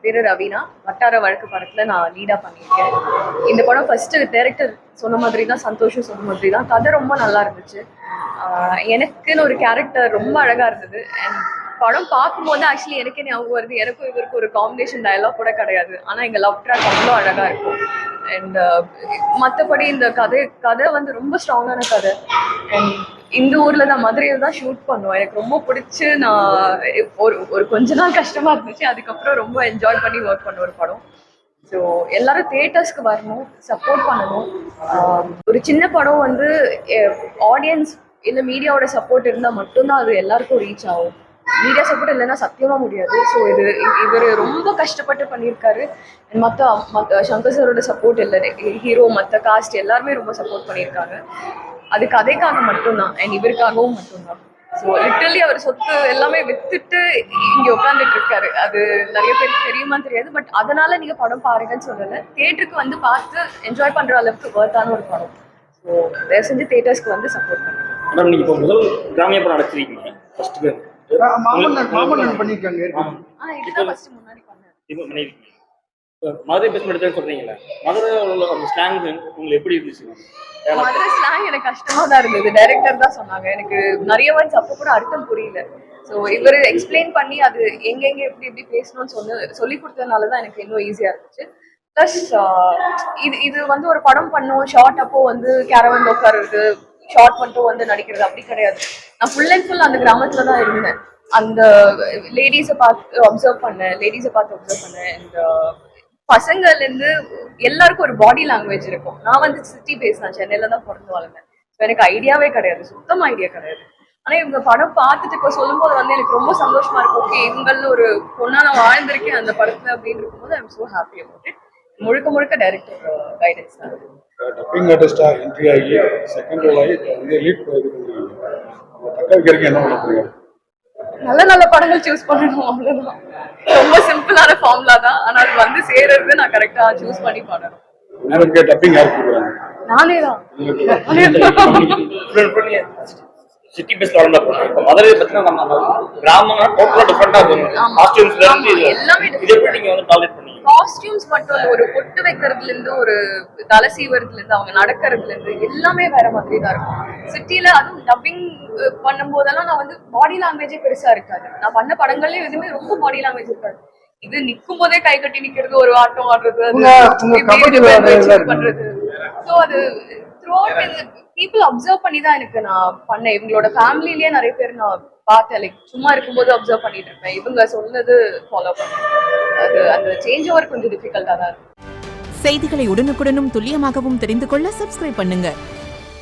பேரு ரவீனா. வட்டார வழக்கு படத்துல நான் லீடா பண்ணியிருக்கேன். இந்த படம் ஃபர்ஸ்ட் டைரக்டர் சொன்ன மாதிரி தான், சந்தோஷம் சொன்ன மாதிரி தான். கதை ரொம்ப நல்லா இருந்துச்சு. எனக்குன்னு ஒரு கேரக்டர் ரொம்ப அழகா இருந்தது. அண்ட் படம் பார்க்கும்போது ஆக்சுவலி எனக்கே ஞாபகம் வருது, எனக்கும் இவருக்கு ஒரு காம்பினேஷன் டயலாக் கூட கிடையாது. ஆனா எங்க லவ் ட்ராக் அவ்வளோ அழகா இருக்கும். அண்ட் மற்றபடி இந்த கதை வந்து ரொம்ப ஸ்ட்ராங்கான கதை. அண்ட் இந்த ஊர்ல தான், மதுரையில் தான் ஷூட் பண்ணுவோம். எனக்கு ரொம்ப பிடிச்சி நான் ஒரு கொஞ்ச நாள் கஷ்டமா இருந்துச்சு. அதுக்கப்புறம் ரொம்ப என்ஜாய் பண்ணி ஒர்க் பண்ண ஒரு படம். ஸோ எல்லாரும் தியேட்டர்ஸ்க்கு வரணும், சப்போர்ட் பண்ணணும். ஒரு சின்ன படம் வந்து ஆடியன்ஸ் இல்லை மீடியாவோட சப்போர்ட் இருந்தால் மட்டும்தான் அது எல்லாருக்கும் ரீச் ஆகும். மீடியா சப்போர்ட் இல்லைன்னா சத்தியமா முடியாது. ஸோ இவர் ரொம்ப கஷ்டப்பட்டு பண்ணியிருக்காரு. மற்ற சங்கர் சாரோட சப்போர்ட் இல்லை, ஹீரோ மற்ற காஸ்ட் எல்லாருமே ரொம்ப சப்போர்ட் பண்ணியிருக்காங்க. அது கதைக்காக மட்டும்தான் அண்ட் இவருக்காகவும் மட்டும்தான். ஸோ லிட்டரலி அவர் சொத்து எல்லாமே வித்துட்டு இங்கே உட்காந்துட்டு இருக்காரு. அது நிறைய பேருக்கு தெரியுமா தெரியாது. பட் அதனால நீங்க படம் பாருங்கன்னு சொல்லலை, தியேட்டருக்கு வந்து பார்த்து என்ஜாய் பண்ற அளவுக்கு வர்த்தான ஒரு படம். ஸோ தயவு செஞ்சு தியேட்டர்ஸ்க்கு வந்து சப்போர்ட் பண்ணுங்க. மேடம், நீங்க இப்போ முதல் கிராமிய படம் நடத்திருக்கீங்க. ஃபர்ஸ்ட் பேர் மாமன்னன் பண்ணிருக்காங்க. இதுதான் ஃபர்ஸ்ட் முன்னாடி பண்ணேன். இப்போ பண்ணிருக்கீங்க. மதுரை பேஸ் எடுத்தேன்னு சொல்றீங்களா? மதுரை அந்த ஸ்லாங் உங்களுக்கு எப்படி இருந்துச்சு? மதுரை ஸ்லாங் எனக்கு கஷ்டமா தான் இருந்தது. டைரக்டர் தான் சொன்னாங்க. எனக்கு நிறைய வேர்ட்ஸ் அப்போ கூட அர்த்தம் புரியல. ஸோ இவர் எக்ஸ்பிளைன் பண்ணி அது எங்கெங்க எப்படி பேசணும்னு சொல்லி கொடுத்ததுனால தான் எனக்கு இன்னும் ஈஸியா இருந்துச்சு. ப்ளஸ் இது வந்து ஒரு படம் பண்ணோம், ஷார்ட் அப்போ வந்து கேரவன் உட்காருறது, ஷார்ட் மட்டும் வந்து நடிக்கிறது அப்படி கிடையாது. நான் ஃபுல் அண்ட் ஃபுல் அந்த கிராமத்துல தான் இருந்தேன். அந்த லேடிஸை பார்த்து அப்சர்வ் பண்ணேன். அண்ட் பசங்கள்ல இருந்து எல்லாருக்கும் ஒரு பாடி லாங்குவேஜ் இருக்கும். நான் வந்து சிட்டி பேஸ், நான் சென்னையில தான் பிறந்து வளர்ந்தேன். எனக்கு ஐடியாவே கிடையாது, சுத்தமா ஐடியா கிடையாது. ஆனா இவங்க படம் பார்த்துட்டு இப்போ சொல்லும் போது வந்து எனக்கு ரொம்ப சந்தோஷமா இருக்கும். ஓகே, இவங்கள ஒரு பொண்ணா நான் வாழ்ந்திருக்கேன் அந்த படத்துல அப்படின்னு இருக்கும்போது I'm so happy about it. முழுக்க டைரக்டர் கைடன்ஸ் தான். டப்பிங் ஆர்டிஸ்டா என்ட்ரி ஆகி செகண்ட் ரோல் ஆகி லீட் தக்க வைக்கிறதுக்கு என்ன பண்ண போறீங்க? நல்ல படங்கள் சூஸ் பண்ணணும், அவ்வளவுதான். ரொம்ப சிம்பிளான ஃபார்முலா தான். ஆனா அது வந்து சேர்றது நான் கரெக்டா சூஸ் பண்ணி பண்ணணும். டப்பிங் யார் கொடுக்குறாங்க? நானே தான். சிட்டி பேஸ்ல வளர்ந்த படம். இப்போ மதுரை பத்தினா நம்ம கிராமம்னா டோட்டலா டிஃபரெண்டா இருக்கும். காஸ்டியூம்ஸ்ல இருந்து எல்லாமே இது எப்படி நீங்க வந்து டாலரேட் பண்ணீங்க? காஸ்டியூம்ஸ் மட்டும் இல்ல, ஒரு பொட்டு வைக்கிறதுல இருந்து ஒரு தலை சீவரதுல இருந்து அவங்க நடக்கிறதுல இருந்து எல்லாமே வேற மாதிரி தான் இருக்கும். சிட்டில அதுவும் டப்பிங் பண்ணும் போதெல்லாம் நான் வந்து பாடி லாங்குவேஜே பெருசா இருக்காது. நான் பண்ண படங்கள்லயும் எதுவுமே ரொம்ப பாடி லாங்குவேஜ் இருக்காது. இது நிக்கும் போதே கை கட்டி நிக்கிறது, ஒரு ஆட்டம் ஆடுறது, பண்றது. ஸோ அது பீப்புள் அப்சர்வ் பண்ணி தான் எனக்கு நான் பண்ணேன். இவங்களோட ஃபேமிலிலேயே நிறைய பேர் நான் பார்த்தேன். லைக் சும்மா இருக்கும்போது அப்சர்வ் பண்ணிட்டு இருப்பேன். இவங்க சொன்னது ஃபாலோ பண்ணேன். அது அந்த சேஞ்ச் ஓவர் கொஞ்சம் டிஃபிகல்ட்டா தான் இருக்கும். செய்திகளை உடனுக்குடனும் துல்லியமாகவும் தெரிந்து கொள்ள சப்ஸ்கிரைப் பண்ணுங்க.